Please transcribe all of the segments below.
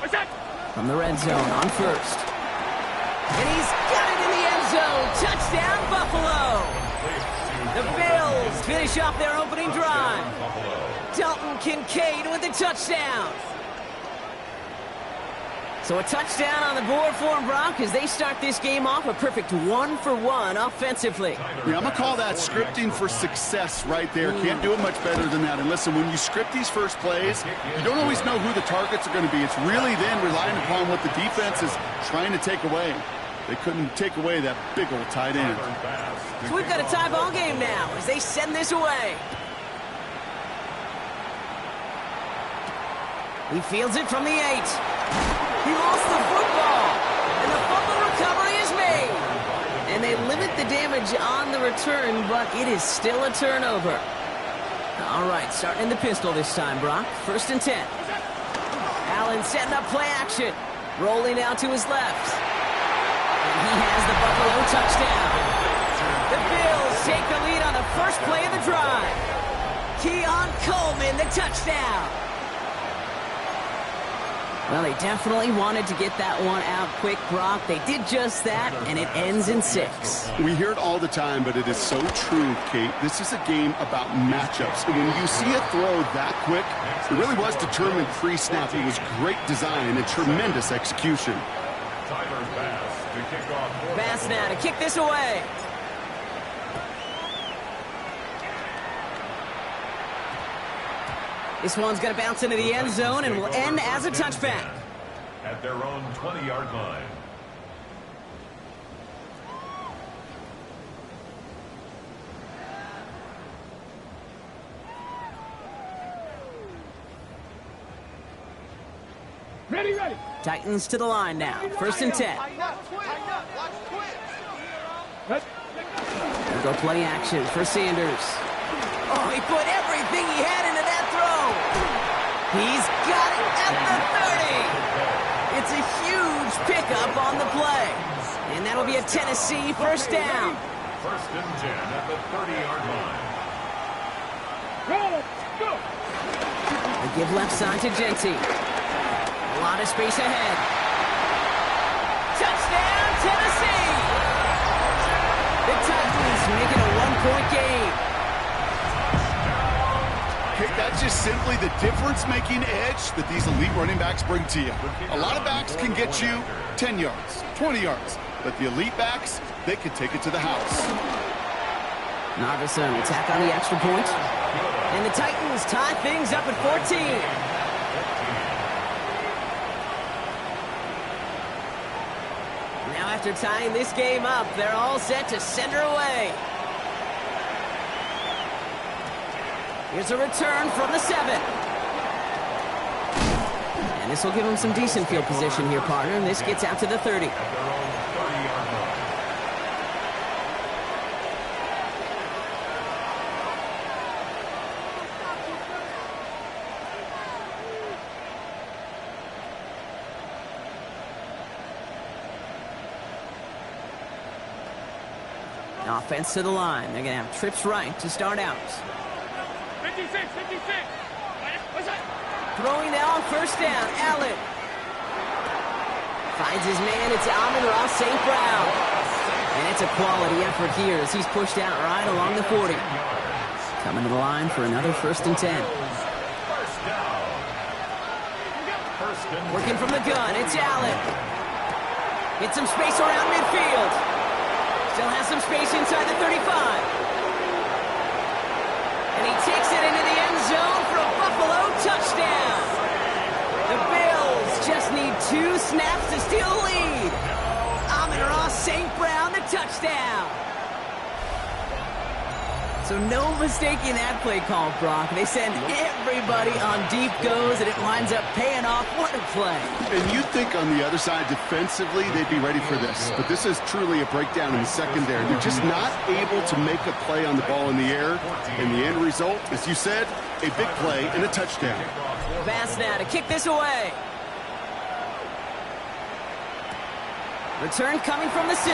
From the red zone on first. And he's got it in the end zone. Touchdown, Buffalo. The Bills finish off their opening drive. Dalton Kincaid with the touchdown. So a touchdown on the board for them, Brock, as they start this game off a perfect 1-for-1 offensively. Yeah, I'm going to call that scripting for success right there. Can't do it much better than that. And listen, when you script these first plays, you don't always know who the targets are going to be. It's really then relying upon what the defense is trying to take away. They couldn't take away that big old tight end. So we've got a tie ball game now as they send this away. He fields it from the 8. He lost the football, and the fumble recovery is made. And they limit the damage on the return, but it is still a turnover. All right, starting in the pistol this time, Brock. 1st and 10. Allen setting up play action. Rolling out to his left. And he has the Buffalo touchdown. The Bills take the lead on the first play of the drive. Keon Coleman, the touchdown. Well, they definitely wanted to get that one out quick, Brock. They did just that, and it ends in 6. We hear it all the time, but it is so true, Kate. This is a game about matchups. And when you see a throw that quick, it really was determined pre-snap. It was great design and tremendous execution. Bass now to kick this away. This one's going to bounce into the end zone and will end as a touchback. At their own 20-yard line. Ready. Titans to the line now. 1st and 10. They'll go play action for Sanders. Oh, he put everything he had into that throw. He's got it at the 30. It's a huge pickup on the play. And that'll be a Tennessee 1st down. 1st and 10 at the 30-yard line. Go. They give left side to Genty. A lot of space ahead. Touchdown, Tennessee! The Titans make it a 1-point game. Okay, that's just simply the difference-making edge that these elite running backs bring to you. A lot of backs can get you 10 yards, 20 yards, but the elite backs, they can take it to the house. Narvison will tack on the extra point. And the Titans tie things up at 14. Now after tying this game up, they're all set to send her away. Here's a return from the 7. And this will give them some decent field position here, partner. And this gets out to the 30. Offense to the line. They're going to have trips right to start out. 56. Throwing now on 1st down. Allen finds his man. It's Amon-Ra St. Brown. And it's a quality effort here as he's pushed out right along the 40. Coming to the line for another 1st and 10. Working from the gun. It's Allen. Get some space around midfield. Still has some space inside the 35. And he takes it into the end zone for a Buffalo touchdown. The Bills just need 2 snaps to steal the lead. Amon-Ra St. Brown, the touchdown. So no mistaking that play call, Brock. They send everybody on deep goes, and it winds up paying off. What a play. And you'd think on the other side, defensively, they'd be ready for this. But this is truly a breakdown in the secondary. They're just not able to make a play on the ball in the air. And the end result, as you said, a big play and a touchdown. Bass now to kick this away. Return coming from the 6.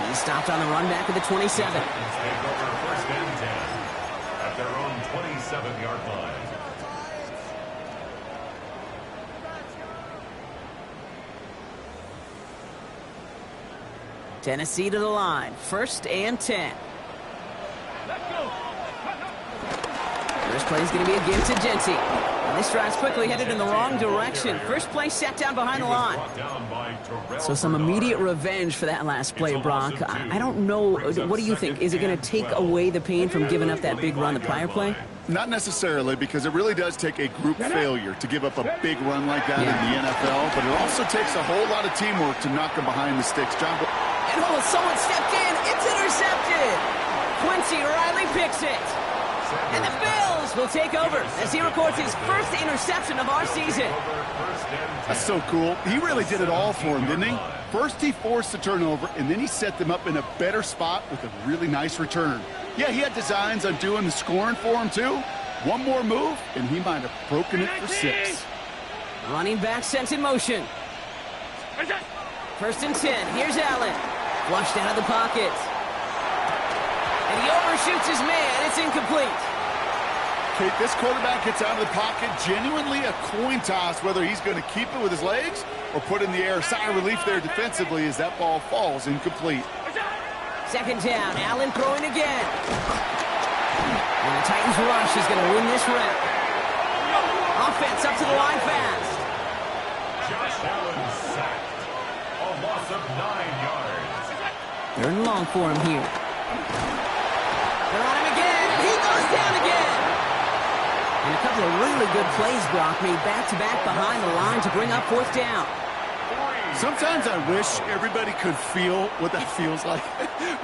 He stopped on the run back at the 27. Take over 1st and 10 at their own 27-yard line. Tennessee to the line. 1st and 10. Let's go. First play is going to be a give to Genty. And this drive's quickly headed in the wrong direction. First play sat down behind the line. So some immediate revenge for that last play, Brock. I don't know. What do you think? Is it going to take away the pain from giving up that big run the prior play? Not necessarily, because it really does take a group failure to give up a big run like that in the NFL, but it also takes a whole lot of teamwork to knock them behind the sticks. John. And someone stepped in. It's intercepted. Quincy Riley picks it. And the Bills will take over as he records his first interception of our season. That's so cool. He really did it all for him, didn't he? First he forced the turnover, and then he set them up in a better spot with a really nice return. Yeah, he had designs on doing the scoring for him, too. One more move, and he might have broken it for 6. Running back sent in motion. 1st and 10. Here's Allen. Flushed out of the pocket. And he overshoots his man. It's incomplete. Kate, this quarterback gets out of the pocket. Genuinely a coin toss whether he's going to keep it with his legs or put in the air. Sigh of relief there defensively as that ball falls incomplete. 2nd down. Allen throwing again. And the Titans rush is going to win this round. Offense up to the line fast. Josh Allen sacked. A loss of 9 yards. 3rd and long for him here. They're on him again. He goes down again. And a couple of really good plays, Brock, made back-to-back behind the line to bring up 4th down. Sometimes I wish everybody could feel what that feels like.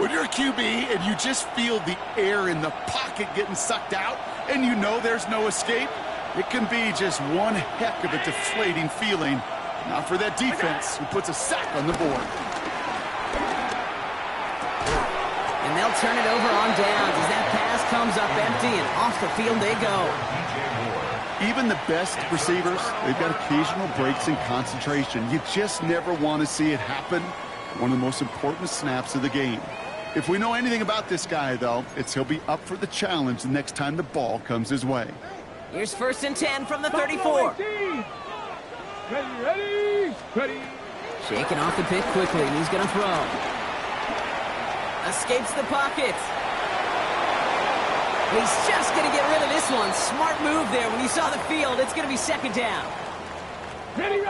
When you're a QB and you just feel the air in the pocket getting sucked out and you know there's no escape, it can be just one heck of a deflating feeling. Not for that defense who puts a sack on the board. And they'll turn it over on downs as that pass comes up empty and off the field they go. Even the best receivers, they've got occasional breaks in concentration. You just never want to see it happen. One of the most important snaps of the game. If we know anything about this guy, though, it's he'll be up for the challenge the next time the ball comes his way. Here's 1st and 10 from the 34. Ready. Shaking off the pick quickly, and he's going to throw. Escapes the pocket. He's just going to get rid of this one. Smart move there. When you saw the field, it's going to be 2nd down. Ready.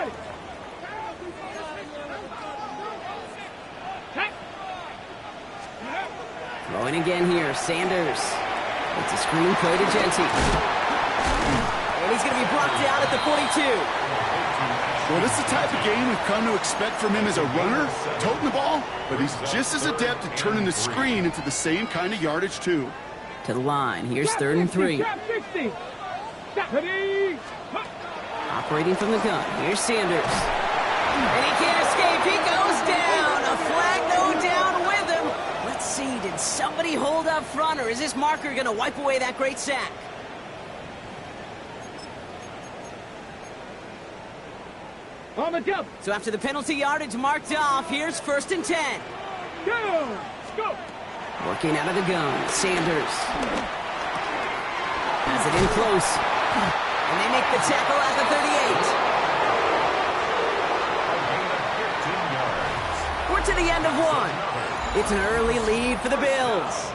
Throwing again here, Sanders. It's a screen play to Genty. And he's going to be brought down at the 42. Well, this is the type of game we've come to expect from him as a runner, toting the ball, but he's just as adept at turning the screen into the same kind of yardage, too. To the line. Here's 3rd and 3. Operating from the gun. Here's Sanders. And he can't escape. He goes down. A flag no down with him. Let's see. Did somebody hold up front, or is this marker going to wipe away that great sack? On the jump. So after the penalty yardage marked off, here's 1st and 10. Go. Working out of the gun, Sanders. Has it in close. And they make the tackle at the 38. We're to the end of one. It's an early lead for the Bills.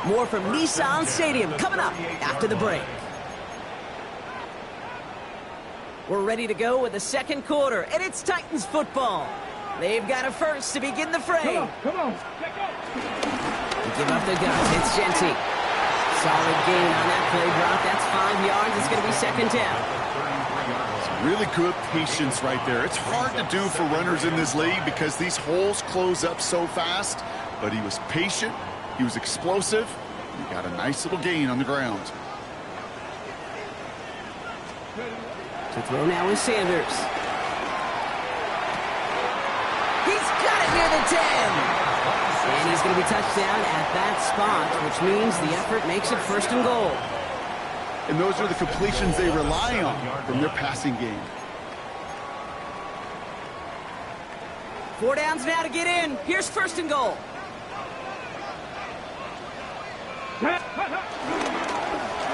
More from Nissan Stadium coming up after the break. We're ready to go with the 2nd quarter, and it's Titans football. They've got a first to begin the fray. Come on. Give up the guns. It's Genty. Solid gain on that play, Brock. That's 5 yards. It's going to be 2nd down. Some really good patience right there. It's hard to do for runners in this league because these holes close up so fast. But he was patient. He was explosive. He got a nice little gain on the ground. To throw now is Sanders. He's got it near the 10. And he's going to be touched down at that spot, which means the effort makes it 1st and goal. And those are the completions they rely on from their passing game. 4 downs now to get in. Here's 1st and goal.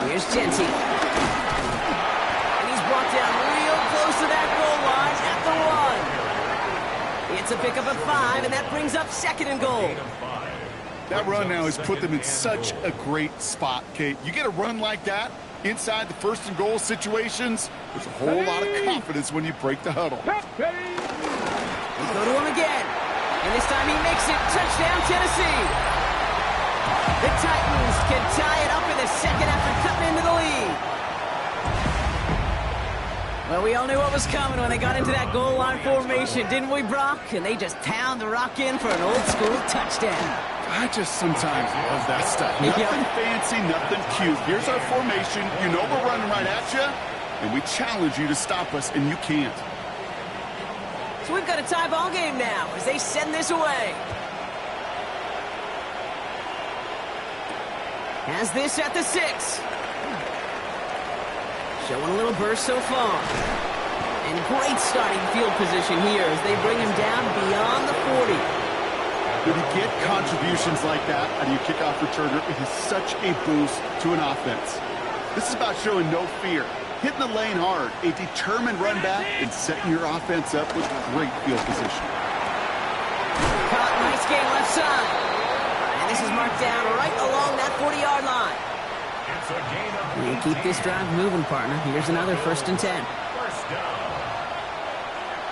Here's Genty. And he's brought down real close to that goal line at the 1. It's That's a pickup of 5, and that brings up 2nd and goal. That run now has put them in such a great spot, Kate. You get a run like that inside the 1st and goal situations, there's a whole lot of confidence when you break the huddle. Ready. They go to him again. And this time he makes it. Touchdown, Tennessee. The Titans can tie it up in the 2nd after cutting into the lead. Well, we all knew what was coming when they got into that goal line formation, didn't we, Brock? And they just pound the rock in for an old-school touchdown. I just sometimes love that stuff. Nothing fancy, nothing cute. Here's our formation. You know we're running right at you, and we challenge you to stop us, and you can't. So we've got a tie ball game now as they send this away. Has this at the 6. Showing a little burst so far. And great starting field position here as they bring him down beyond the 40. When you get contributions like that out of your kickoff returner, it is such a boost to an offense. This is about showing no fear, hitting the lane hard, a determined run back, and setting your offense up with great field position. Caught, nice game left side. And this is marked down right along that 40-yard line. You keep this drive moving, partner. Here's another 1st and 10. First down.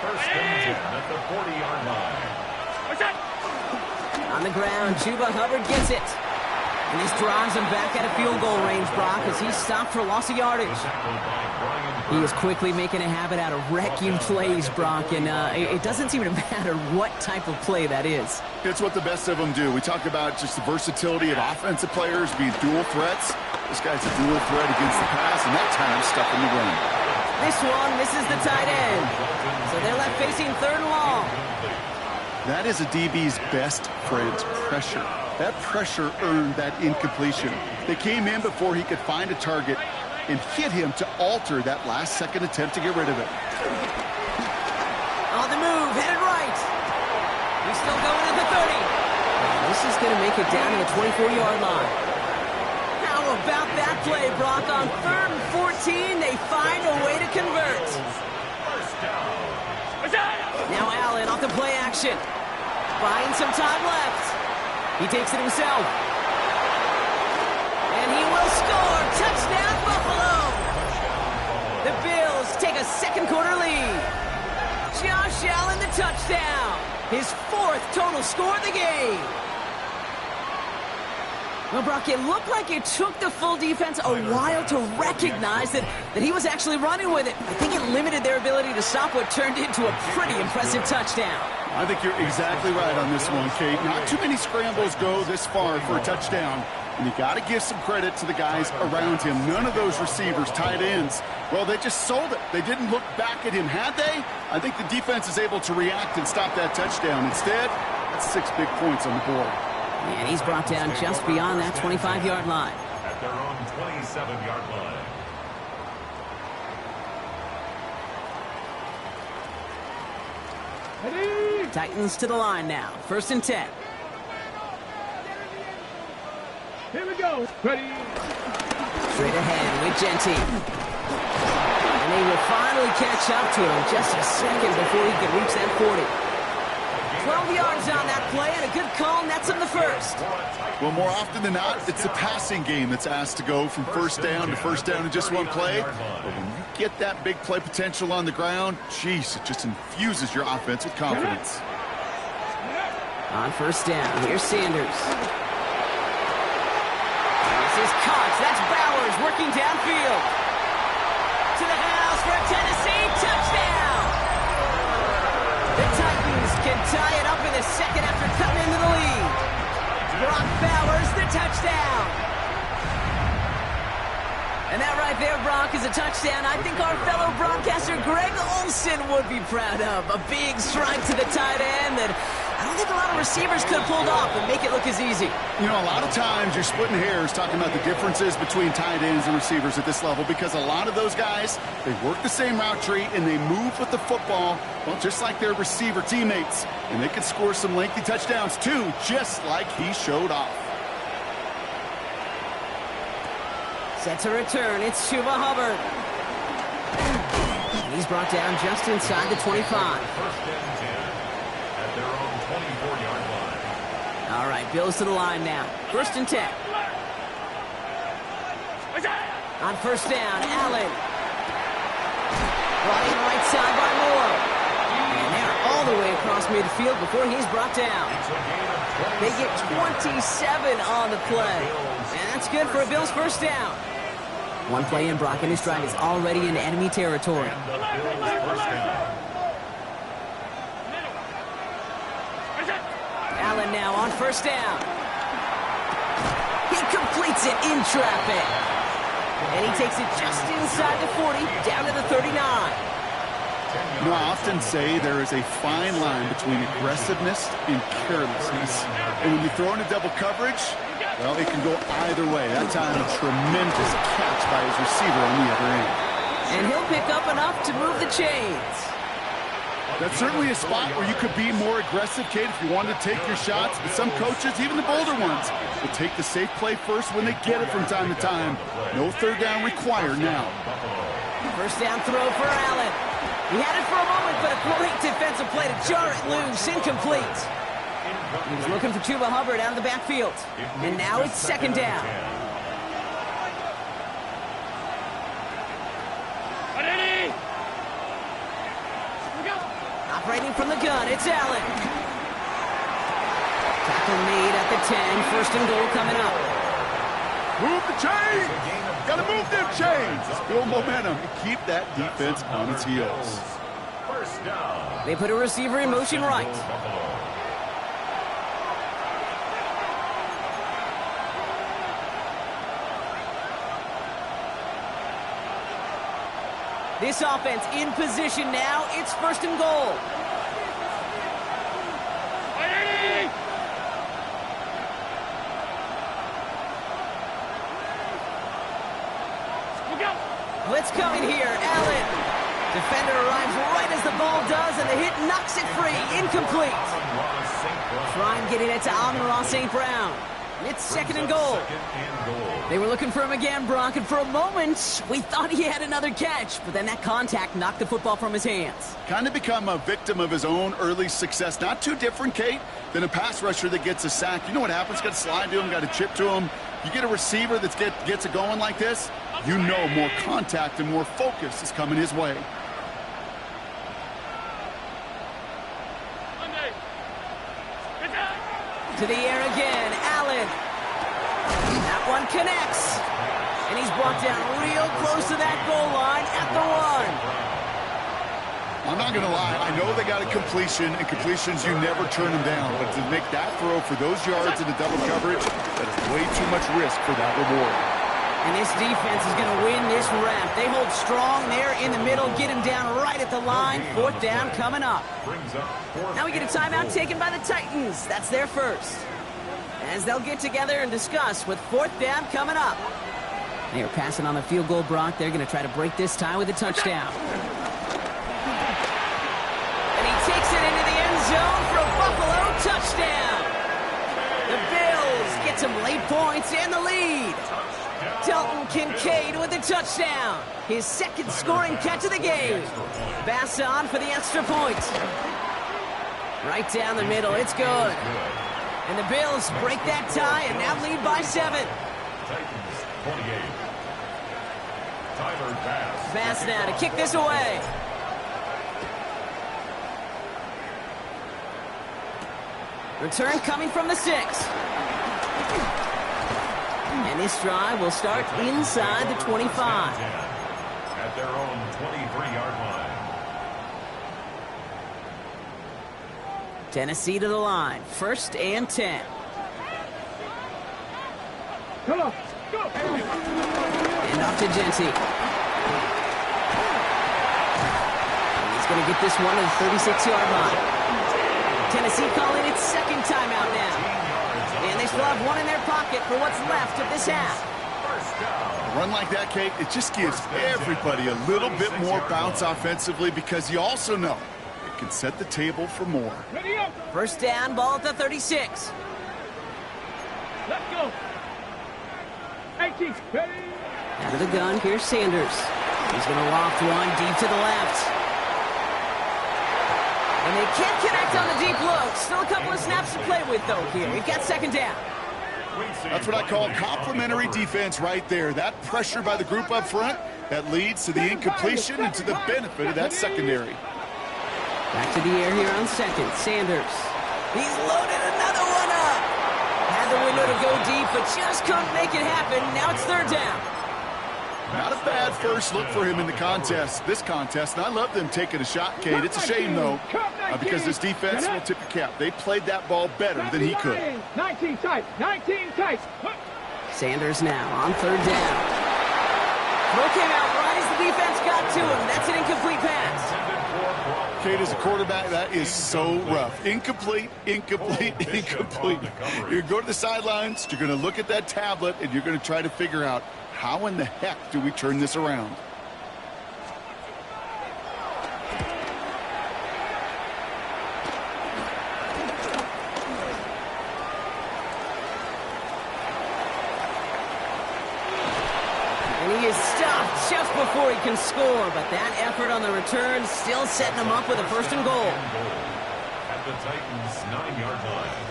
1st and 10 at the 40-yard line. On the ground, Chuba Hubbard gets it. And this drives him back at a field goal range, Brock, as he's stopped for loss of yardage. He is quickly making a habit out of wrecking plays, Brock, and it doesn't seem to matter what type of play that is. It's what the best of them do. We talk about just the versatility of offensive players being dual threats. This guy's a dual threat against the pass, and that time stuck in the run. This one misses the tight end. So they're left facing 3rd and long. That is a DB's best friend, pressure. That pressure earned that incompletion. They came in before he could find a target and hit him to alter that last-second attempt to get rid of it. On the move, headed right. He's still going at the 30. This is going to make it down to the 24-yard line. How about that play, Brock? On 3rd and 14, they find a way to convert. Now Allen off the play action. Buying some time left. He takes it himself. And he will score. Touchdown, Buffalo. The Bills take a 2nd quarter lead. Josh Allen, the touchdown. His 4th total score of the game. Well, Brock, it looked like it took the full defense a while to recognize that he was actually running with it. I think it limited their ability to stop what turned into a pretty impressive touchdown. I think you're exactly right on this one, Kate. Not too many scrambles go this far for a touchdown, and you got to give some credit to the guys around him. None of those receivers, tight ends, well, they just sold it. They didn't look back at him, had they? I think the defense is able to react and stop that touchdown. Instead, that's 6 big points on the board. And he's brought down just beyond that 25-yard line. At their own 27-yard line. Ready. Titans to the line now. 1st and 10. Here we go. Ready. Straight ahead with Gentine. And they will finally catch up to him just a second before he can reach that 40. 12 yards on that play, and a good call nets him the 1st. Well, more often than not, it's the passing game that's asked to go from 1st down to 1st down in just one play. But when you get that big play potential on the ground, geez, it just infuses your offense with confidence. On 1st down, here's Sanders. This is Cox. That's Bowers working downfield. To the house for a Tennessee touchdown. The Titans can tie it up in the 2nd after cutting into the lead. Brock Bowers, the touchdown. And that right there, Brock, is a touchdown I think our fellow broadcaster Greg Olsen would be proud of. A big strike to the tight end that I don't think a lot of receivers could have pulled off and make it look as easy. You know, a lot of times you're splitting hairs talking about the differences between tight ends and receivers at this level because a lot of those guys, they work the same route tree and they move with the football, well, just like their receiver teammates. And they can score some lengthy touchdowns too, just like he showed off. Set to return, it's Chuba Hubbard. And he's brought down just inside the 25. their own 24-yard line. All right, Bills to the line now. 1st and 10. On 1st down, Allen. Brought in right side by Moore. And they're all the way across midfield before he's brought down. They get 27 on the play. And that's good for a Bills 1st down. One play in, Brock, and his drive is already in enemy territory. Allen now on 1st down. He completes it in traffic. And he takes it just inside the 40, down to the 39. You know, I often say there is a fine line between aggressiveness and carelessness. And when you throw in a double coverage, well, it can go either way. That time, a tremendous catch by his receiver on the other end. And he'll pick up enough to move the chains. That's certainly a spot where you could be more aggressive, Kate, if you wanted to take your shots. But some coaches, even the bolder ones, will take the safe play first when they get it from time to time. No 3rd down required now. 1st down throw for Allen. He had it for a moment, but a great defensive play to jar it loose. Incomplete. He was looking for Chuba Hubbard out of the backfield. And now it's 2nd down. Operating from the gun, it's Allen. Tackle made at the 10. 1st and goal coming up. Move the chains! Gotta move them chains! Build momentum and keep that defense on its heels. First down. They put a receiver in motion right. This offense in position now. It's 1st and goal. Blitz coming here. Allen. Defender arrives right as the ball does, and the hit knocks it free. Incomplete. Trying getting it to Amon-Ra St. Brown. It's 2nd and goal. They were looking for him again, Brock, and for a moment, we thought he had another catch, but then that contact knocked the football from his hands. Kind of become a victim of his own early success. Not too different, Kate, than a pass rusher that gets a sack. You know what happens? Got to slide to him, got to chip to him. You get a receiver that gets it going like this, you know more contact and more focus is coming his way. To the air again, Allen. That one connects. And he's brought down real close to that goal line at the 1. I'm not going to lie. I know they got a completion, and completions, you never turn them down. But to make that throw for those yards in the double coverage, that is way too much risk for that reward. And this defense is going to win this round. They hold strong there in the middle, get him down right at the line. 4th down coming up. Now we get a timeout taken by the Titans. That's their first. As they'll get together and discuss with 4th down coming up. They are passing on the field goal, Brock. They're going to try to break this tie with a touchdown. And he takes it into the end zone for a Buffalo touchdown. The Bills get some late points and the lead. Dalton Kincaid with a touchdown. His 2nd scoring catch of the game. Bass on for the extra point. Right down the middle. It's good. And the Bills break that tie and now lead by 7. Titans 28. Tyler Bass. Bass now to kick this away. Return coming from the 6. And this drive will start inside the 25. At their own 23-yard line. Tennessee to the line. 1st and 10. Come on, go! And off to Genty. And he's going to get this one to the 36-yard line. Tennessee calling its 2nd timeout now. And they still have one in their pocket for what's left of this half. A run like that, Kate, it just gives everybody a little bit more bounce offensively because you also know it can set the table for more. Ready up! 1st down, ball at the 36. Let's go! 18, ready! Out of the gun, here's Sanders. He's going to loft one deep to the left. And they can't connect on the deep look. Still a couple of snaps to play with, though, here. We've got second down. That's what I call complimentary defense right there. That pressure by the group up front, that leads to the incompletion and to the benefit of that secondary. Back to the air here on second. Sanders. He's loaded another one up. Had the window to go deep, but just couldn't make it happen. Now it's third down. Not a bad first look for him in the this contest, and I love them taking a shot, Cade. It's a shame, though, because this defense will tip your cap. They played that ball better than he could. 19 tight, 19 tight. Sanders now on third down. Throw came out right as the defense got to him. That's an incomplete pass. Cade, as a quarterback, that is so rough. Incomplete, incomplete, incomplete. You're going to go to the sidelines, you're going to look at that tablet, and you're going to try to figure out, how in the heck do we turn this around? And he is stopped just before he can score, but that effort on the return still setting him up with a first and goal. At the Titans' 9-yard line.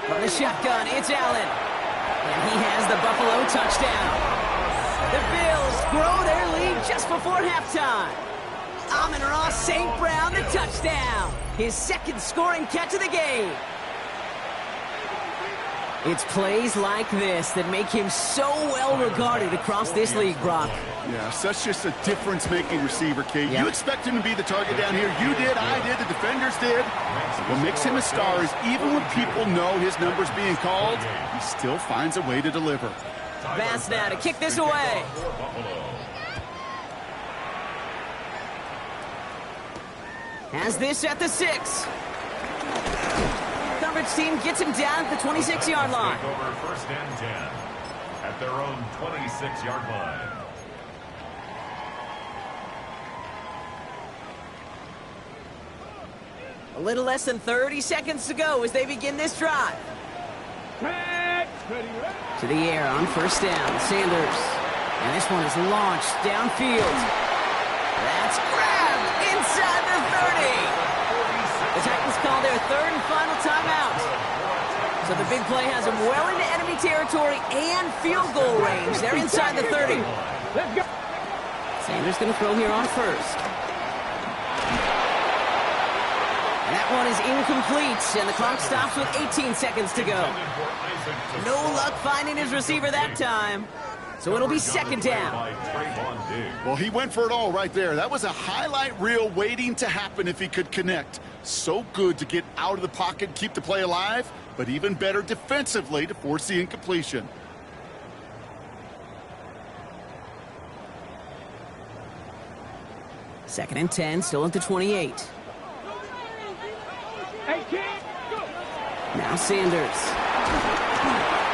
From the shotgun, it's Allen. And he has the Buffalo touchdown. The Bills grow their lead just before halftime. Amon-Ra St. Brown, the touchdown. His second scoring catch of the game. It's plays like this that make him so well regarded across this league, Brock. Yeah, such just a difference-making receiver, Kate. Yep. You expect him to be the target down here. You did, I did, the defenders did. What makes him a star is even when people know his number's being called, he still finds a way to deliver. Bass now to kick this away. Has this at the 6. Coverage team gets him down at the 26-yard line. Take over first and 10 at their own 26-yard line. A little less than 30 seconds to go as they begin this drive. To the air on first down, Sanders. And this one is launched downfield. That's grabbed inside the 30. The Titans call their third and final timeout. So the big play has them well into enemy territory and field goal range. They're inside the 30. Let's go. Sanders going to throw here on first. And that one is incomplete, and the clock stops with 18 seconds to go. No luck finding his receiver that time. So it'll be second down. Well, he went for it all right there. That was a highlight reel waiting to happen if he could connect. So good to get out of the pocket, keep the play alive, but even better defensively to force the incompletion. Second and 10, still at the 28. 18, go. Now Sanders.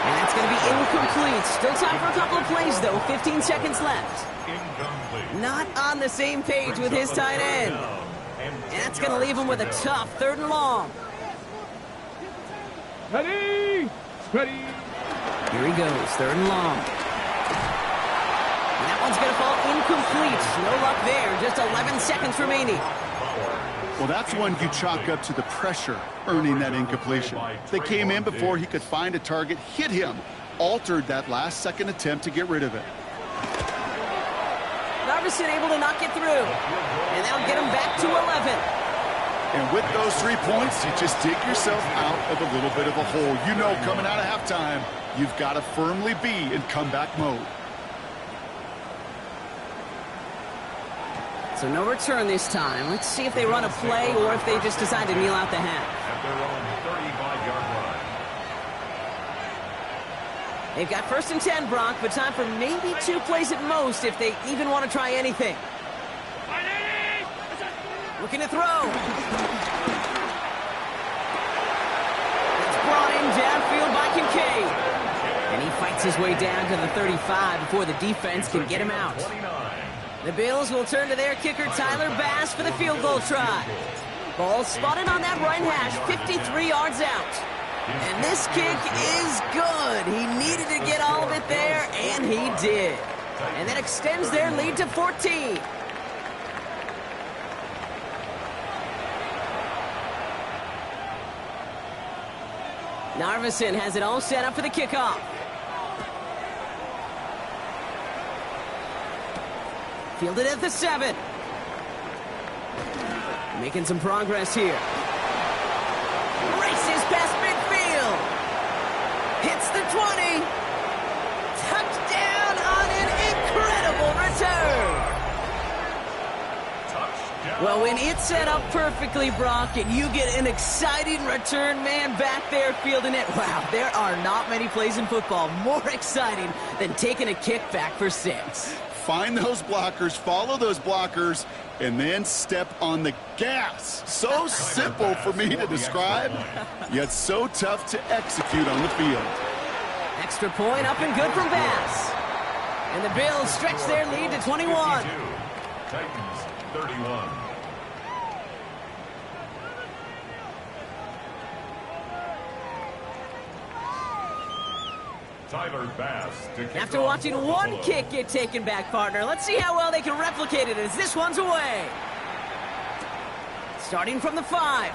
And that's going to be incomplete. Still time for a couple of plays, though. 15 seconds left. Incomplete. Not on the same page with his tight end. And that's going to leave him with a tough third and long. Ready, ready. Here he goes, third and long. And that one's going to fall incomplete. No luck there. Just 11 seconds remaining. Well, that's one you chalk up to the pressure earning that incompletion. They came in before he could find a target, hit him, altered that last-second attempt to get rid of it. Narveson able to knock it through. And that'll get him back to 11. And with those 3 points, you just dig yourself out of a little bit of a hole. You know, coming out of halftime, you've got to firmly be in comeback mode. So no return this time. Let's see if they run a play or if they just decide to kneel out the half. At their own 35-yard line. They've got first and 10, Brock, but time for maybe 2 plays at most if they even want to try anything. Looking to throw. It's brought in downfield by Kincaid. And he fights his way down to the 35 before the defense can get him out. The Bills will turn to their kicker, Tyler Bass, for the field goal try. Ball spotted on that right hash, 53 yards out. And this kick is good. He needed to get all of it there, and he did. And that extends their lead to 14. Narveson has it all set up for the kickoff. Fielded at the 7. Making some progress here. Races past midfield. Hits the 20. Touchdown on an incredible return. Well, when it's set up perfectly, Brock, and you get an exciting return man back there fielding it, wow, there are not many plays in football more exciting than taking a kickback for 6. Find those blockers, follow those blockers, and then step on the gas. So simple for me to describe, yet so tough to execute on the field. Extra point up and good from Bass. And the Bills stretch their lead to 21. Titans 31. Tyler Bass to kick After off watching for one Buffalo. kick get taken back, partner, let's see how well they can replicate it as this one's away. Starting from the 5.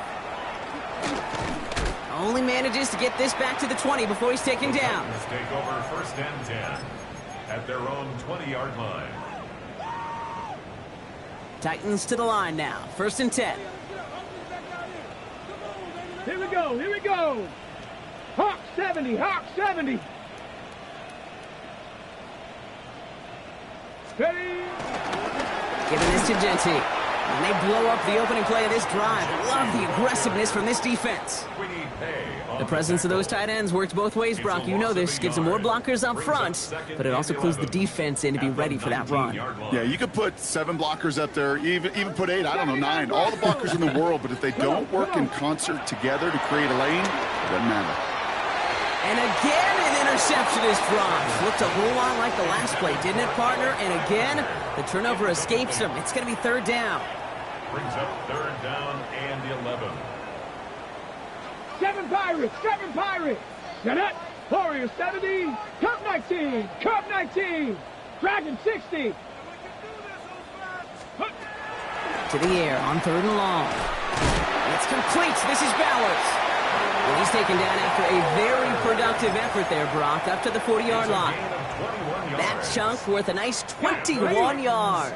Only manages to get this back to the 20 before he's taken down. Titans take over first and 10 at their own 20-yard line. Titans to the line now. First and 10. Here we go. Here we go. Hawk 70. Hawk 70. Ready? Giving this to Genty. And they blow up the opening play of this drive. Love the aggressiveness from this defense. We need pay on The presence of those tight ends works both ways, Brock. You know this. Gives them more blockers up front, but it also clues the defense in to be ready for that run. Yeah, you could put 7 blockers up there, even put 8, I don't know, 9. All the blockers in the world, but if they don't work in concert together to create a lane, it doesn't matter. And again, an interception is dropped. Looked a whole lot like the last play, didn't it, partner? And again, the turnover escapes him. It's going to be third down. Brings up third down and 11. 7 Pirates. 7 Pirates. Get it. Warriors 70. Cub 19. Cub 19. Dragon 60. To the air on third and long. It's complete. This is Bowers. Well, he's taken down after a very productive effort there, Brock, up to the 40-yard line. That chunk worth a nice 21 yards.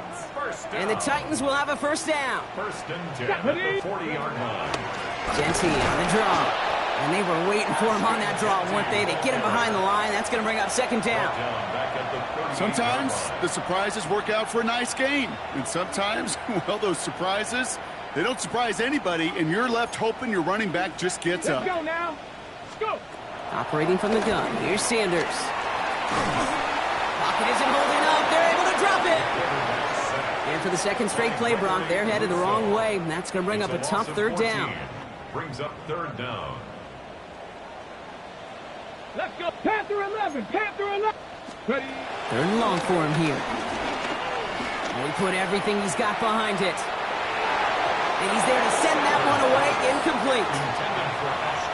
And the Titans will have a first down. First and 10 at the 40-yard line. Genty on the draw. And they were waiting for him on that draw, weren't they? They get him behind the line. That's going to bring up second down. Back at the 38-yard Sometimes line. the surprises work out for a nice gain. And sometimes, well, those surprises, they don't surprise anybody, and you're left hoping your running back just gets Let's up. go now. Let's go. Operating from the gun. Here's Sanders. Pocket isn't holding up. They're able to drop it. And for the second straight play, Brock, they're headed the wrong way. And that's going to bring up a tough third down. Brings up third down. Let's go. Panther 11. Panther 11. Ready? Third and long for him here. And he put everything he's got behind it. And he's there to send that one away incomplete.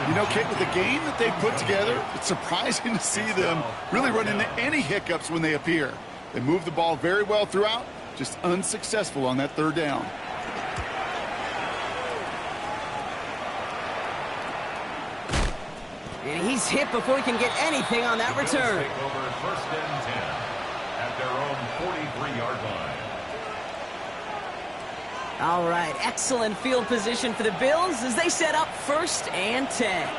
You know, Kit, with the game that they put together, it's surprising to see them really run into any hiccups when they appear. They move the ball very well throughout, just unsuccessful on that third down. And he's hit before he can get anything on that return. Take over first and 10 at their own 43-yard line. All right, excellent field position for the Bills as they set up first and 10.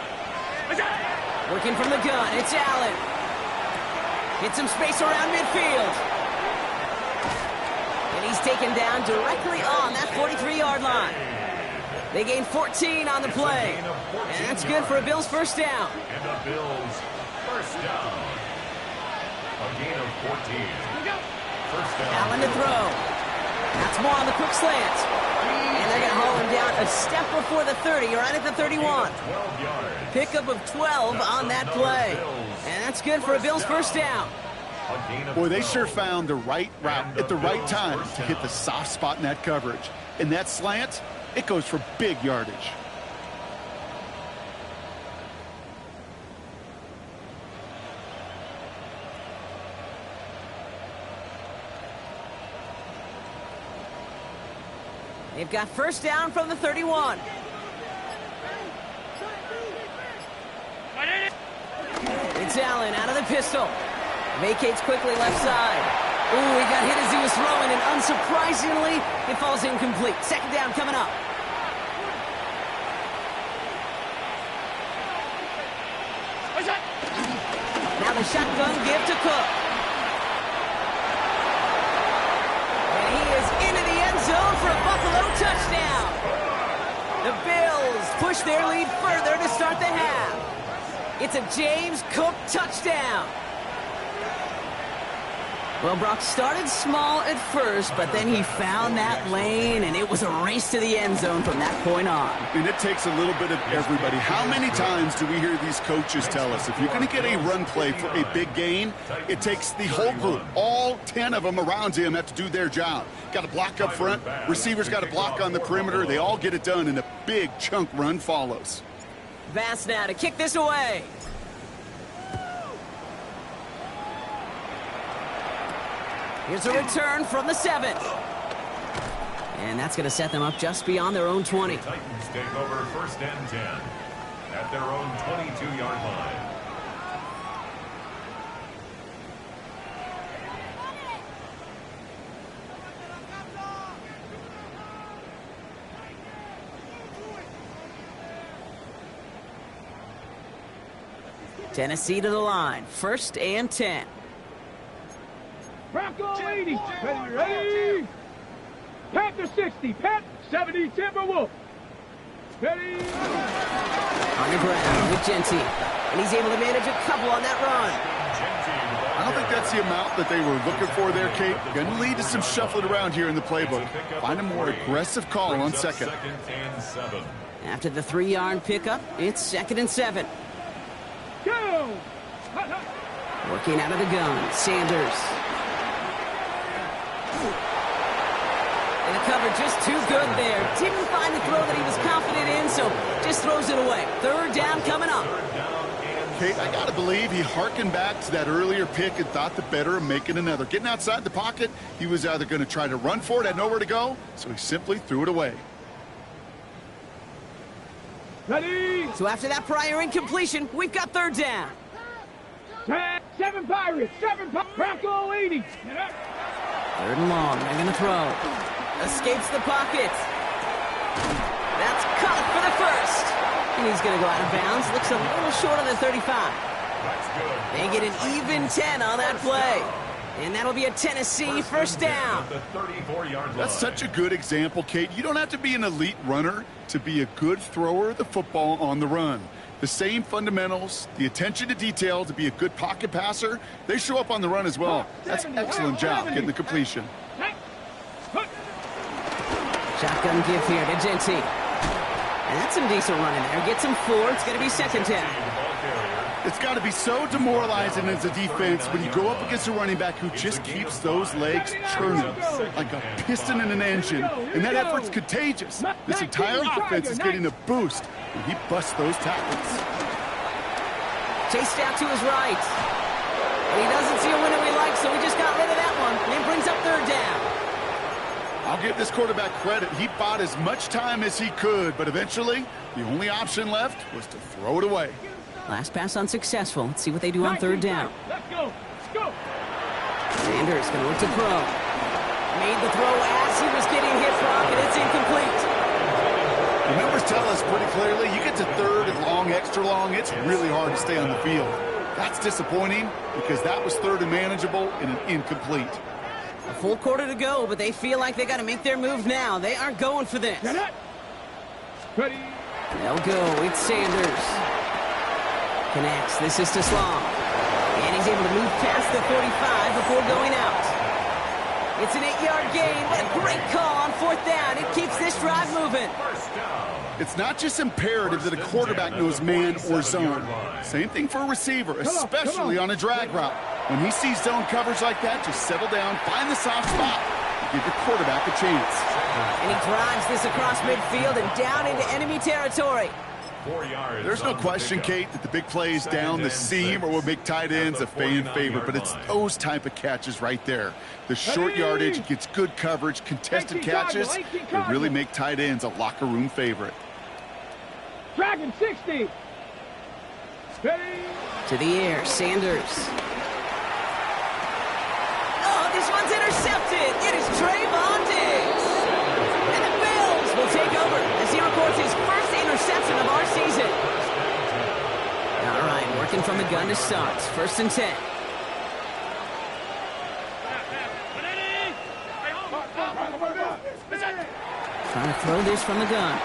Working from the gun, it's Allen. Get some space around midfield. And he's taken down directly on that 43-yard line. They gain 14 on the play. And that's good for a Bills first down. And the Bills first down. A gain of 14. First down. Allen to throw. That's more on the quick slant. And they're going to haul him down a step before the 30, right at the 31. 12 yards. Pickup of 12 on that play. And that's good for a Bills first down. A gain of Boy, they 12. sure found the right route at the right time to hit the soft spot in that coverage. And that slant, it goes for big yardage. They've got first down from the 31. It's Allen out of the pistol. Vacates quickly left side. Ooh, he got hit as he was throwing, and unsurprisingly, it falls incomplete. Second down coming up. Now the shotgun give to Cook. And he is into the end zone for a Buffalo touchdown. The Bills push their lead further to start the half. It's a James Cook touchdown. Well, Brock started small at first, but then he found that lane, and it was a race to the end zone from that point on. And it takes a little bit of everybody. How many times do we hear these coaches tell us, if you're going to get a run play for a big gain, it takes the whole group, all 10 of them around him have to do their job. Got to block up front, receivers got to block on the perimeter. They all get it done, and a big chunk run follows. Vance now to kick this away. Here's a return from the 7. And that's going to set them up just beyond their own 20. The Titans take over first and 10 at their own 22-yard line. Tennessee to the line. First and 10. Bronco 80. Ready? Panther 60. Pat 70. Timberwolf. Ready? On the ground with Genty. And he's able to manage a couple on that run. I don't think that's the amount that they were looking for there, Kate. Going to lead to some shuffling around here in the playbook. Find a more aggressive call on second. After the 3-yard pickup, it's second and 7. Go! Working out of the gun, Sanders. And the cover just too good there. Didn't find the throw that he was confident in, so just throws it away. Third down coming up. Kate, I got to believe he hearkened back to that earlier pick and thought the better of making another. Getting outside the pocket, he was either going to try to run for it, had nowhere to go, so he simply threw it away. Ready? So after that prior incompletion, we've got third down. 7 Pirates. 7 Pirates. Bronco 80. Third and long. They're going to throw. Escapes the pocket. That's caught for the first. And he's going to go out of bounds. Looks a little short of the 35. They get an even 10 on that play. And that'll be a Tennessee first down. That's such a good example, Kate. You don't have to be an elite runner to be a good thrower of the football on the run. The same fundamentals, the attention to detail to be a good pocket passer, they show up on the run as well. That's an excellent job getting the completion. Shotgun give here to Genty. And that's some decent running there. Gets him 4. It's going to be second down. It's got to be so demoralizing as a defense when you go up against a running back who just keeps those legs churning like a piston in an engine, and that effort's contagious. This entire offense is getting a boost when he busts those tackles. Chased out to his right. And he doesn't see a window he likes, so he just got rid of that one. And brings up third down. I'll give this quarterback credit. He bought as much time as he could, but eventually the only option left was to throw it away. Last pass unsuccessful. Let's see what they do on third down. Let's go. Let's go. Sanders going to look to throw. Made the throw as he was getting hit, Brock, and it's incomplete. The numbers tell us pretty clearly, you get to third and long, extra long, it's really hard to stay on the field. That's disappointing because that was third and manageable and an incomplete. A full quarter to go, but they feel like they got to make their move now. They aren't going for this. Ready? They'll go. It's Sanders. Connects. This is to Slong. And he's able to move past the 45 before going out. It's an 8-yard gain. What a great call on fourth down. It keeps this drive moving. It's not just imperative that a quarterback knows man or zone. Same thing for a receiver, especially on a drag route. When he sees zone coverage like that, just settle down, find the soft spot, and give your quarterback a chance. And he drives this across midfield and down into enemy territory. 4 yards. There's no question, Kate, that the big plays down the seam or will make tight ends a fan favorite, but it's those type of catches right there. The short yardage gets good coverage, contested catches, and really make tight ends a locker room favorite. Dragon 60. Ready. To the air, Sanders. Oh, this one's intercepted. It is Trayvon Diggs. And the Bills will take over as he records his first interception of our season. All right, working from the gun to start. 1st and 10. Trying to throw this from the gun.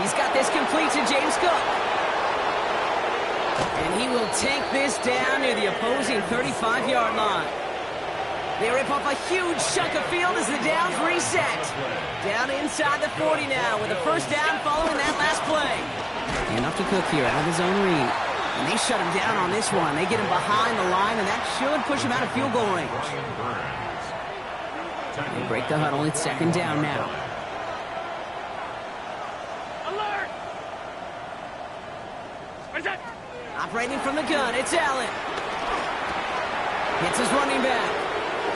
He's got this complete to James Cook. And he will take this down near the opposing 35-yard line. They rip off a huge chunk of field as the downs reset. Down inside the 40 now with a 1st down following that last play. And up to Cook here out of his own read. And they shut him down on this one. They get him behind the line, and that should push him out of field goal range. They break the huddle. It's 2nd down now. Alert! Operating from the gun, it's Allen. Hits his running back.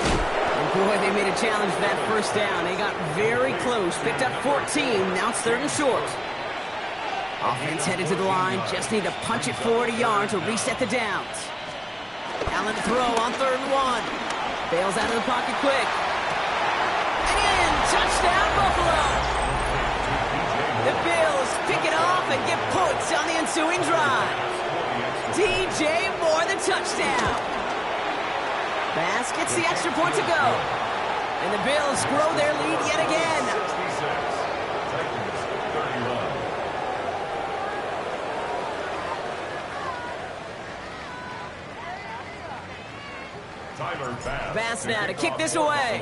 And boy, they made a challenge for that 1st down. They got very close. Picked up 14. Now it's 3rd and short. Offense headed to the line. Just need to punch it forward a yard to reset the downs. Allen to throw on 3rd and 1. Bails out of the pocket quick. And touchdown, Buffalo. The Bills pick it off and get points on the ensuing drive. DJ Moore, the touchdown. Bass gets the extra point to go. And the Bills grow their lead yet again. 66. Titans 31. Tyler Bass. Bass now to kick this away.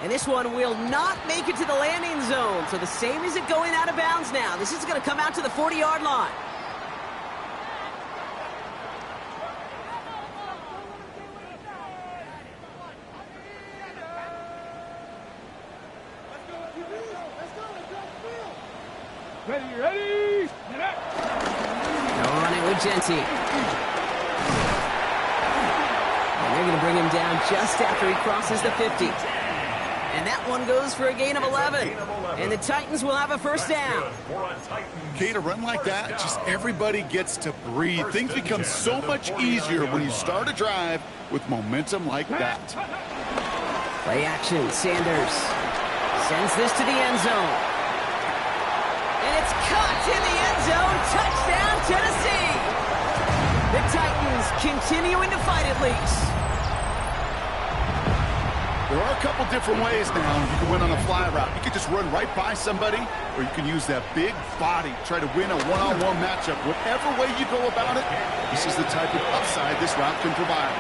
And this one will not make it to the landing zone. So the same as it going out of bounds now. This is going to come out to the 40-yard line. Ready. They'll run it with Genty. And they're going to bring him down just after he crosses the 50. And that one goes for a gain of 11. And the Titans will have a 1st down. Kate, a run like that, just everybody gets to breathe. Things become so much easier when you start a drive with momentum like that. Play action. Sanders sends this to the end zone. And it's caught in the end zone. Touchdown, Tennessee. The Titans continuing to fight at least. There are a couple different ways now. You can win on a fly route. You can just run right by somebody, or you can use that big body, try to win a one-on-one matchup. Whatever way you go about it, this is the type of upside this route can provide.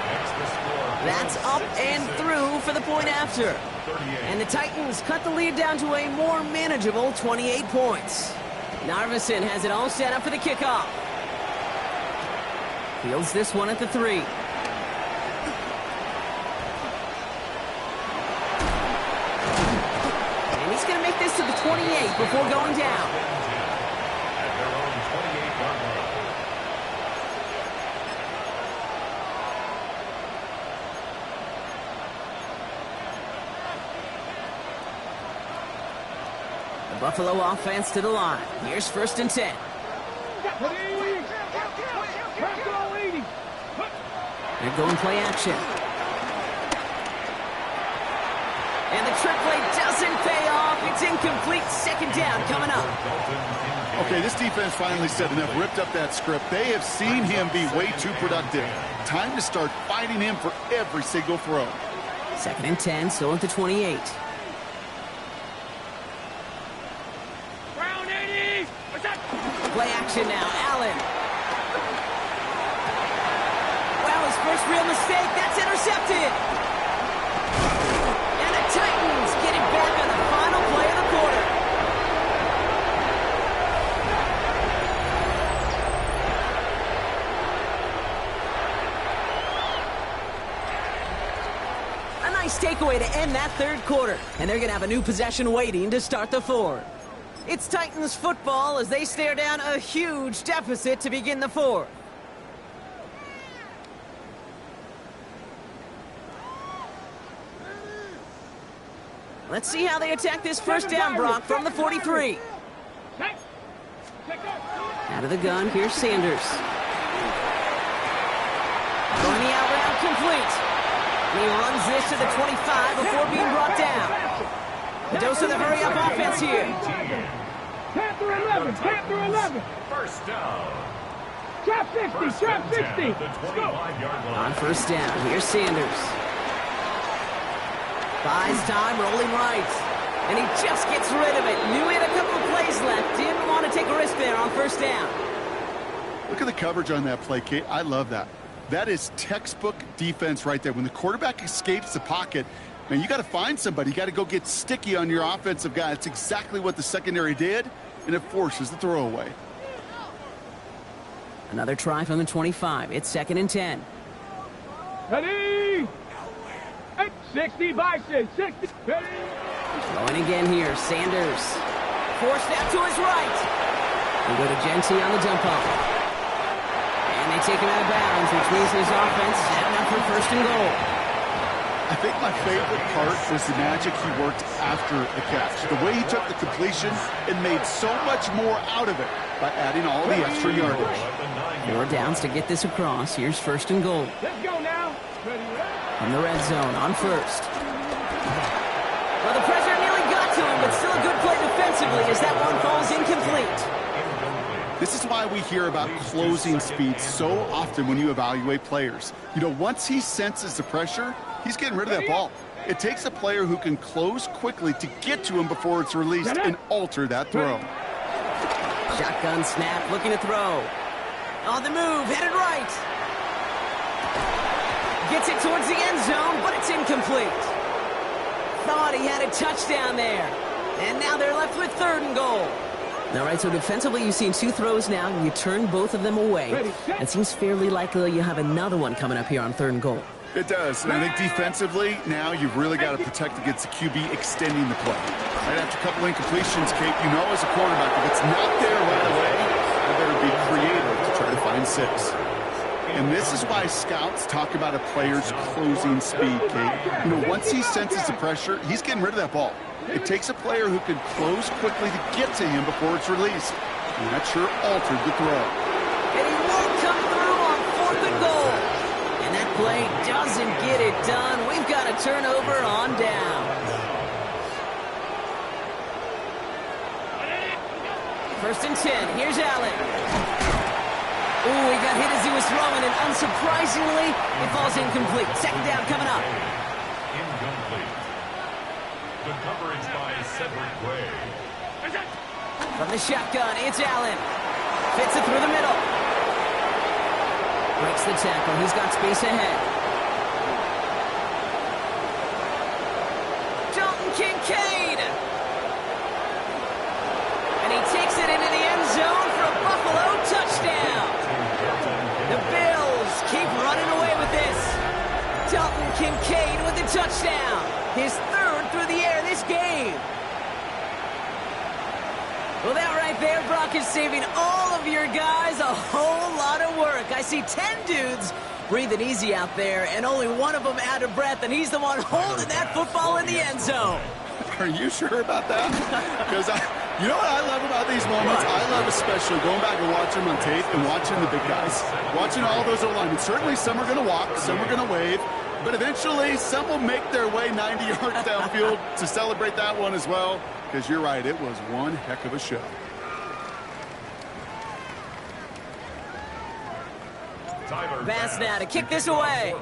That's up and through for the point after. And the Titans cut the lead down to a more manageable 28 points. Narvison has it all set up for the kickoff. Fields this one at the 3. And he's going to make this to the 28 before going down. At their own 28-yard line. The Buffalo offense to the line. Here's 1st and 10. They're going play action. And the trick play doesn't pay off. It's incomplete. 2nd down coming up. Okay, this defense finally said enough, ripped up that script. They have seen him be way too productive. Time to start fighting him for every single throw. 2nd and 10, still at the 28. Play action now. Allen. Wow, his first real mistake. That's intercepted. And the Titans get it back on the final play of the quarter. A nice Nice takeaway to end that third quarter. And they're going to have a new possession waiting to start the fourth. It's Titans football as they stare down a huge deficit to begin the fourth. Let's see how they attack this first down, Brock, from the 43. Out of the gun, here's Sanders. Throwing the out route complete. And he runs this to the 25 before being brought down. A dose of the hurry-up offense here. Panther 11, Panther 11. First down. Trap 60, trap 60. The 25-yard line. On first down, here's Sanders. Buys time, rolling right. And he just gets rid of it. Knew he had a couple of plays left. Didn't want to take a risk there on first down. Look at the coverage on that play, Kate. I love that. That is textbook defense right there. When the quarterback escapes the pocket, man, you got to find somebody. You got to go get sticky on your offensive guy. That's exactly what the secondary did, and it forces the throwaway. Another try from the 25. It's 2nd and 10. Ready? 60, Bison, 60. Ready? Going again here, Sanders. Forced out to his right. We go to Genty on the dump off. And they take him out of bounds, which means his offense is heading up for 1st and goal. I think my favorite part was the magic he worked after the catch. The way he took the completion and made so much more out of it by adding all the extra yardage. 4 downs to get this across. Here's 1st and goal. Let's go now. Ready? From the red zone on first. Well, the pressure nearly got to him, but still a good play defensively as that one falls incomplete. This is why we hear about closing speed so often when you evaluate players. You know, once he senses the pressure, he's getting rid of that ball. It takes a player who can close quickly to get to him before it's released and alter that throw. Shotgun snap, looking to throw. On the move, headed right. Gets it towards the end zone, but it's incomplete. Thought he had a touchdown there. And now they're left with 3rd and goal. All right, so defensively, you've seen 2 throws now, and you turn both of them away. It seems fairly likely you have another one coming up here on 3rd and goal. It does. And I think defensively, now you've really got to protect against the QB extending the play. Right after a couple incompletions, Kate, you know as a quarterback, if it's not there right away, you better be creative to try to find 6. And this is why scouts talk about a player's closing speed, Kate. You know, once he senses the pressure, he's getting rid of that ball. It takes a player who can close quickly to get to him before it's released. And that sure altered the throw. And he won't come through on 4th and goal. And that play doesn't get it done. We've got a turnover on down. First and 10. Here's Allen. Ooh, he got hit as he was throwing, and unsurprisingly, it falls incomplete. 2nd down coming up. Incomplete. The coverage by Cedric Gray. From the shotgun, it's Allen. Fits it through the middle. Breaks the tackle. He's got space ahead. Dalton Kincaid. And he takes it into the end zone for a Buffalo touchdown. The Bills keep running away with this. Dalton Kincaid with the touchdown. His 3rd through the air this game. Well, that right there, Brock, is saving all of your guys a whole lot of work. I see 10 dudes breathing easy out there, and only one of them out of breath, and he's the one holding that football in the end zone. Are you sure about that? Because you know what I love about these moments? I love especially going back and watching them on tape and watching the big guys. Watching all those alignment. Certainly some are going to walk, some are going to wave, but eventually some will make their way 90 yards downfield to celebrate that one as well. Because you're right, it was one heck of a show. Bass now to kick this away.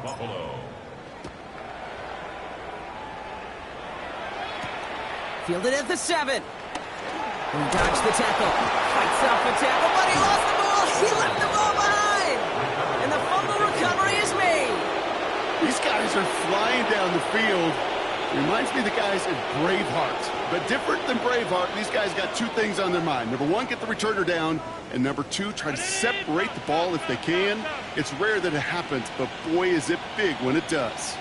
Fielded at the 7. He dodged the tackle. Fights off the tackle, but he lost the ball. He left the ball behind. And the fumble recovery is made. These guys are flying down the field. Reminds me of the guys at Braveheart. But different than Braveheart, these guys got 2 things on their mind. Number 1, get the returner down. And number 2, try to separate the ball if they can. It's rare that it happens, but boy, is it big when it does.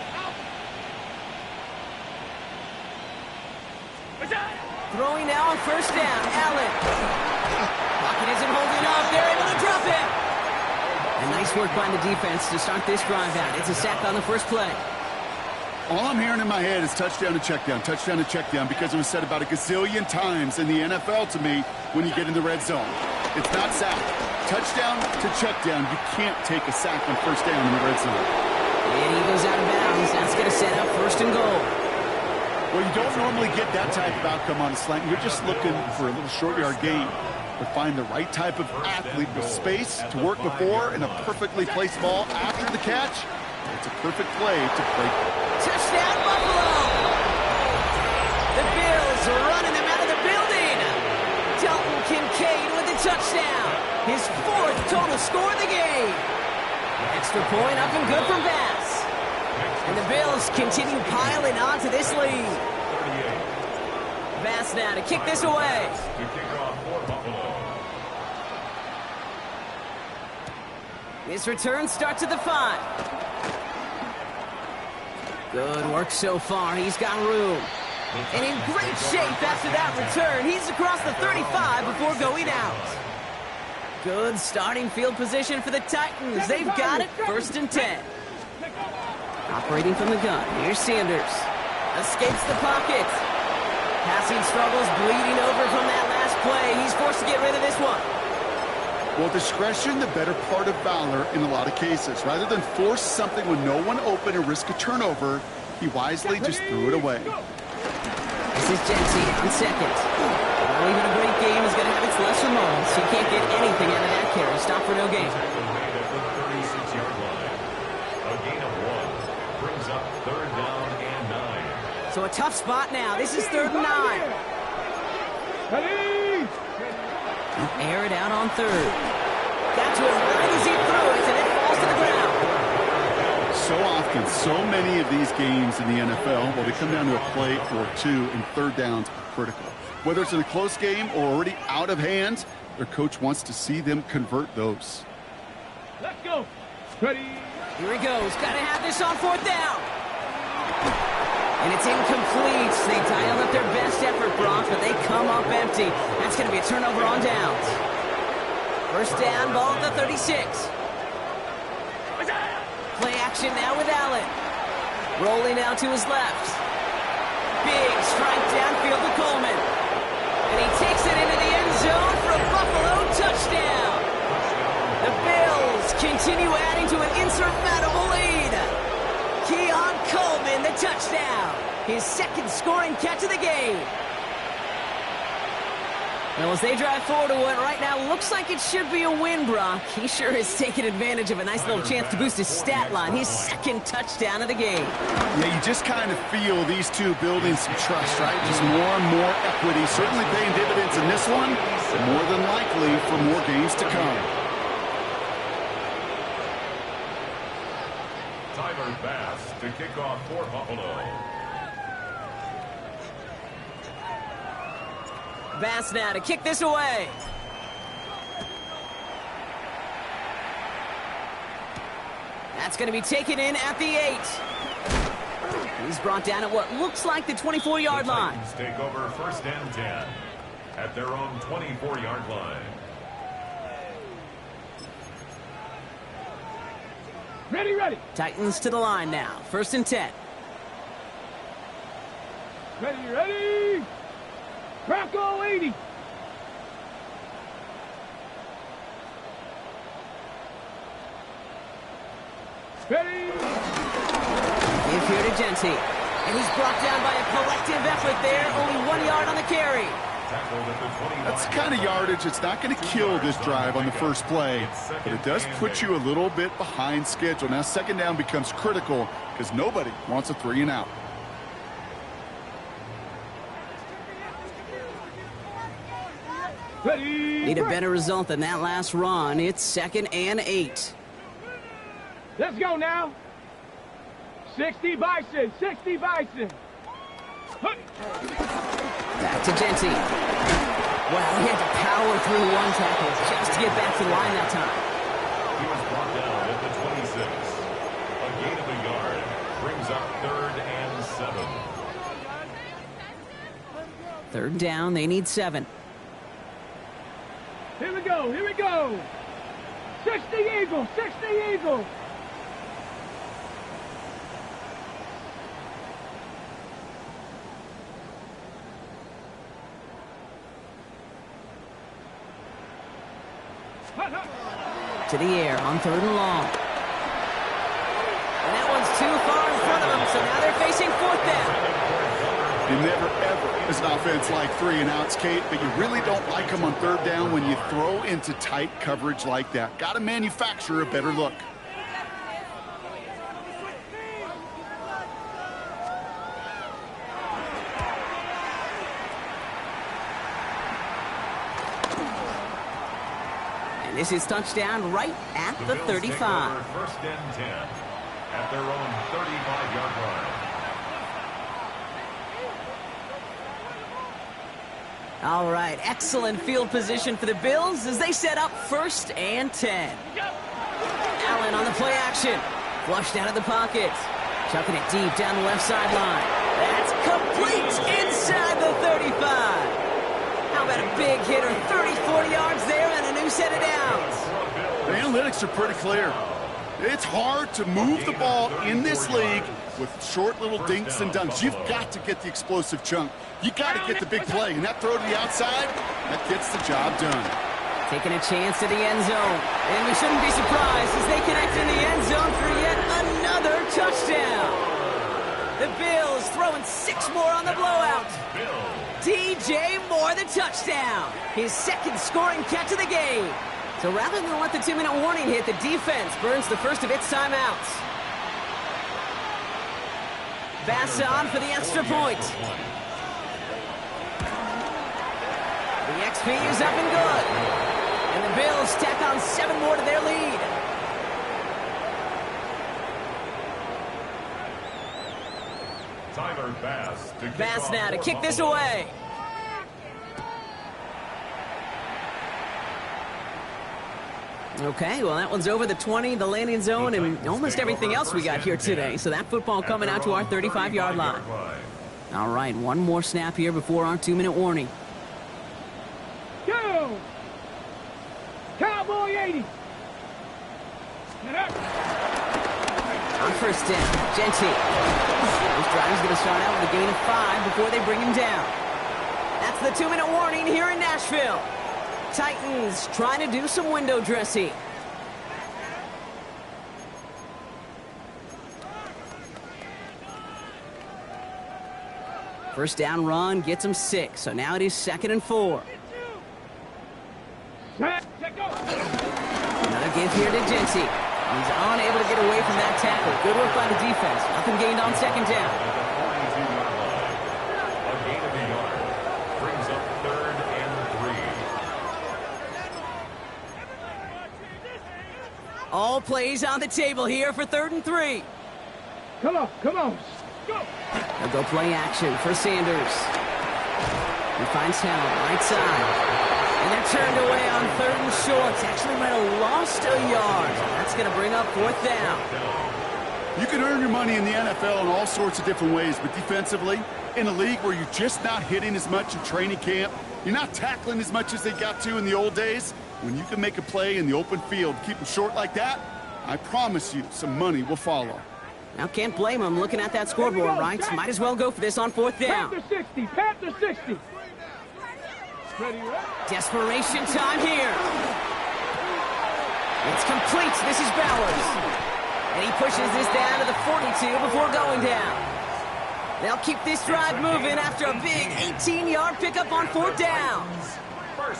Throwing now on first down. Allen. Pocket isn't holding up. They're able to drop it. And nice work by the defense to start this drive out. It's a sack on the first play. All I'm hearing in my head is touchdown to check down, because it was said about a gazillion times in the NFL to me when you get in the red zone. It's not sack. Touchdown to check down. You can't take a sack on first down in the red zone. And he goes out of bounds. That's going to set up first and goal. Well, you don't normally get that type of outcome on a slant. You're just looking for a little short yard gain. But find the right type of athlete with space to work before and a perfectly placed ball after the catch. It's a perfect play to break. Touchdown, Buffalo! The Bills are running them out of the building. Dalton Kincaid with the touchdown. His 4th total score of the game. Extra point up and good from Bass. And the Bills continue piling on to this lead. Bass now to kick this away. His return starts at the 5. Good work so far. He's got room. And in great shape after that return. He's across the 35 before going out. Good starting field position for the Titans. They've got it. 1st and 10. Operating from the gun. Here's Sanders. Escapes the pocket. Passing struggles, bleeding over from that last play. He's forced to get rid of this one. Well, discretion, the better part of valor in a lot of cases. Rather than force something with no one open and risk a turnover, he wisely just threw it away. This is Jency on second. Well, even a great game is going to have its lesser moments. He can't get anything out of that carry. Stop for no gain. A gain of 1 brings up 3rd down and 9. So a tough spot now. This is 3rd and 9. Air it out on 3rd. Got to him right as he threw it, and it falls to the ground. So often, so many of these games in the NFL, well, they come down to a play or two, and 3rd downs are critical. Whether it's in a close game or already out of hand, their coach wants to see them convert those. Let's go. Ready. Here he goes. Got to have this on 4th down. And it's incomplete. They dial up their best effort, Brock, but they come up empty. That's going to be a turnover on downs. 1st down, ball at the 36. Play action now with Allen. Rolling out to his left. Big strike downfield to Coleman. And he takes it into the end zone for a Buffalo touchdown. The Bills continue adding to an insurmountable lead. Keon Coleman, the touchdown. His 2nd scoring catch of the game. Well, as they drive forward to what right now looks like it should be a win, Brock. He sure has taken advantage of a nice little chance to boost his stat line. His 2nd touchdown of the game. Yeah, you just kind of feel these two building some trust, right? Just more and more equity. Certainly paying dividends in this one. More than likely for more games to come. Tyler Bass to kick off for Buffalo. Bass now to kick this away. That's going to be taken in at the 8. He's brought down at what looks like the 24-yard line. Titans take over 1st and 10 at their own 24-yard line. Ready, ready. Titans to the line now. 1st and 10. Ready, ready. Bronco 80. Ready. Give here to Jency. And he's brought down by a collective effort there. Only 1 yard on the carry. That's the kind of yardage that's not going to kill this drive on the first play, but it does put you a little bit behind schedule. Now 2nd down becomes critical because nobody wants a 3 and out. Need a better result than that last run. It's 2nd and 8. Let's go now. 60 Bison, 60 Bison. Back to Jency. Well, he had to power through 1 tackle just to get back to the line that time. He was brought down at the 26. A gain of a yard brings up 3rd and 7. Third down, they need 7. Here we go, here we go. 60 Eagles, 60 Eagles. To the air on 3rd and long. And that one's too far in front of them, so now they're facing 4th down. You never, ever, as an offense, like 3 and outs, Kate, but you really don't like them on 3rd down when you throw into tight coverage like that. Got to manufacture a better look. This is touchdown right at the 35. First and 10 at their own 35-yard line. All right, excellent field position for the Bills as they set up 1st and 10. Allen on the play action. Flushed out of the pocket. Chucking it deep down the left sideline. That's complete inside the 35. How about a big hitter, 30, 40 yards there and a new set of downs. The analytics are pretty clear. It's hard to move the ball in this league with short little dinks and dunks. You've got to get the explosive chunk. You got to get the big play, and that throw to the outside, that gets the job done. Taking a chance to the end zone, and we shouldn't be surprised as they connect in the end zone for yet another touchdown. The Bills throwing 6 more on the blowout. DJ Moore, the touchdown. His 2nd scoring catch of the game. So rather than let the 2-minute warning hit, the defense burns the first of its timeouts. Bass on for the extra point. The XP is up and good. And the Bills tack on 7 more to their lead. Tyler Bass. Bass now to kick this away. Okay, well, that one's over the 20, the landing zone, and almost everything else we got here today. So that football coming out to our 35-yard line. All right, one more snap here before our 2-minute warning. Go! Cowboy 80. On 1st down, Genty. This drive's going to start out with a gain of 5 before they bring him down. That's the 2-minute warning here in Nashville. Titans trying to do some window dressing. First down run gets him 6, so now it is 2nd and 4. Another give here to Genty. He's unable to get away from that tackle. Good work by the defense. Nothing gained on 2nd down. A gain of a yard brings up 3rd and 3. All plays on the table here for 3rd and 3. Come on, come on. Go. They'll go play action for Sanders. He finds Hell right side. And they're turned away on 3rd and short. Actually might have lost a yard. That's going to bring up 4th down. You can earn your money in the NFL in all sorts of different ways, but defensively, in a league where you're just not hitting as much in training camp, you're not tackling as much as they got to in the old days, when you can make a play in the open field, keep them short like that, I promise you some money will follow. Now, can't blame him looking at that scoreboard, right? Might as well go for this on 4th down. Panther 60, Panther 60. Ready, ready. Desperation time here. It's complete. This is Bowers. And he pushes this down to the 42 before going down. They'll keep this drive moving after a big 18-yard pickup on 4th down.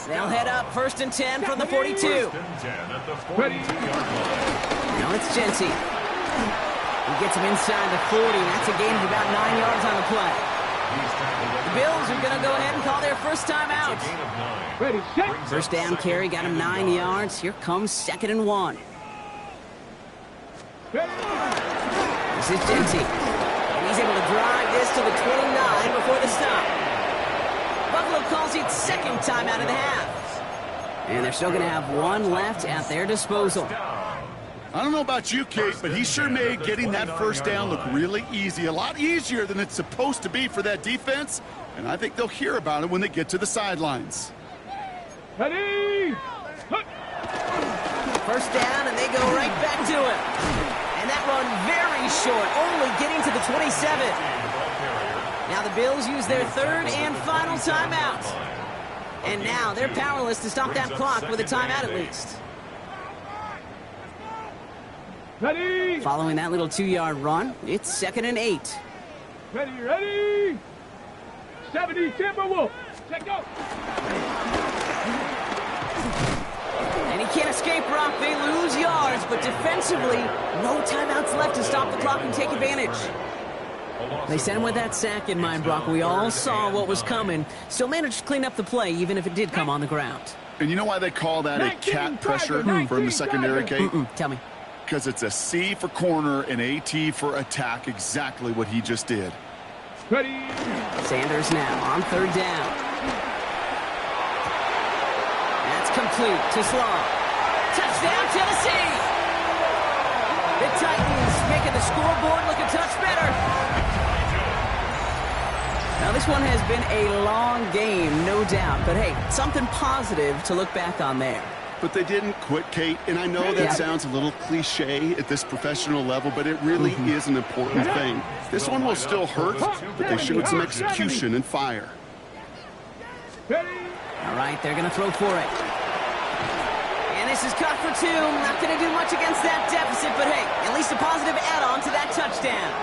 They'll head up 1st and 10 from the 42. 1st and 10 at the 42-yard line. Now it's Genty. He gets him inside the 40. That's a gain of about 9 yards on the play. The Bills are going to go ahead and call their first time out. Ready, set. First down carry got him 9 yards. Here comes 2nd and 1. This is Genty. And he's able to drive this to the 29 before the stop. Buffalo calls it 2nd time out of the half. And they're still going to have 1 left at their disposal. I don't know about you, Kate, but he sure made getting that first down look really easy. A lot easier than it's supposed to be for that defense. And I think they'll hear about it when they get to the sidelines. Ready? First down, and they go right back to it. And that run very short, only getting to the 27. Now the Bills use their third and final timeout. And now they're powerless to stop that clock with a timeout at least. Ready? Following that little 2-yard run, it's 2nd and 8. Ready? 70 Timberwolves. Check go. And he can't escape, Brock. They lose yards, but defensively, no timeouts left to stop the clock and take advantage. They sent him with that sack in mind, Brock. We all saw what was coming. Still managed to clean up the play, even if it did come on the ground. And you know why they call that a cat pressure from the secondary, Kate? Tell me. Because it's a C for corner and a T for attack, exactly what he just did. Ready? Sanders now on 3rd down. That's complete to Slaw. Touchdown, Tennessee! The Titans making the scoreboard look a touch better. Now, this one has been a long game, no doubt. But, hey, something positive to look back on there. But they didn't quit, Kate, and I know that sounds a little cliche at this professional level, but it really is an important thing. This one will still hurt, but they showed some execution and fire. All right, they're going to throw for it. And this is caught for 2. Not going to do much against that deficit, but hey, at least a positive add-on to that touchdown.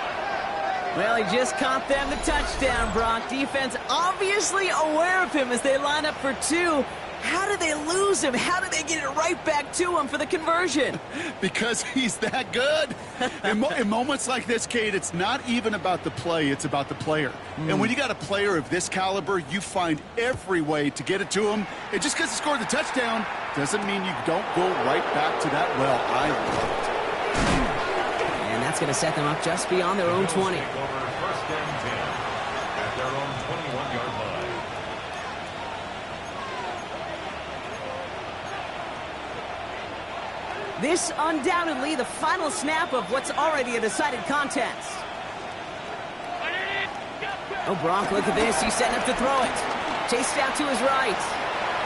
Well, he just caught them the touchdown, Brock. Defense obviously aware of him as they line up for 2. How did they lose him? How did they get it right back to him for the conversion? Because he's that good. In moments like this, Kate, it's not even about the play, it's about the player. And when you got a player of this caliber, you find every way to get it to him. And just because he scored the touchdown doesn't mean you don't go right back to that well. I love it. And that's going to set them up just beyond their own 20. First and 10 at their own 21-yard line. This undoubtedly the final snap of what's already a decided contest. Oh, Brock, look at this. He's setting up to throw it. Chased out to his right.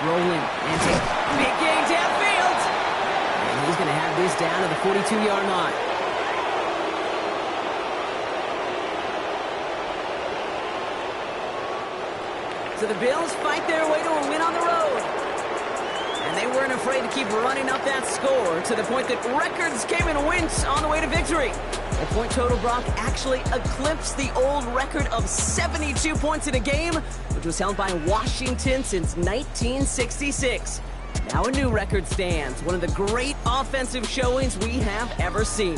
Rolling and take big gain downfield. And he's going to have this down to the 42-yard line. So the Bills fight their way to a win on the road. And they weren't afraid to keep running up that score to the point that records came and went on the way to victory. The point total, Brock, actually eclipsed the old record of 72 points in a game, which was held by Washington since 1966. Now a new record stands, one of the great offensive showings we have ever seen.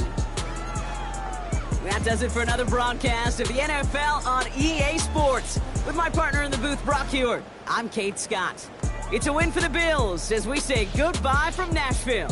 That does it for another broadcast of the NFL on EA Sports. With my partner in the booth, Brock Heward, I'm Kate Scott. It's a win for the Bills as we say goodbye from Nashville.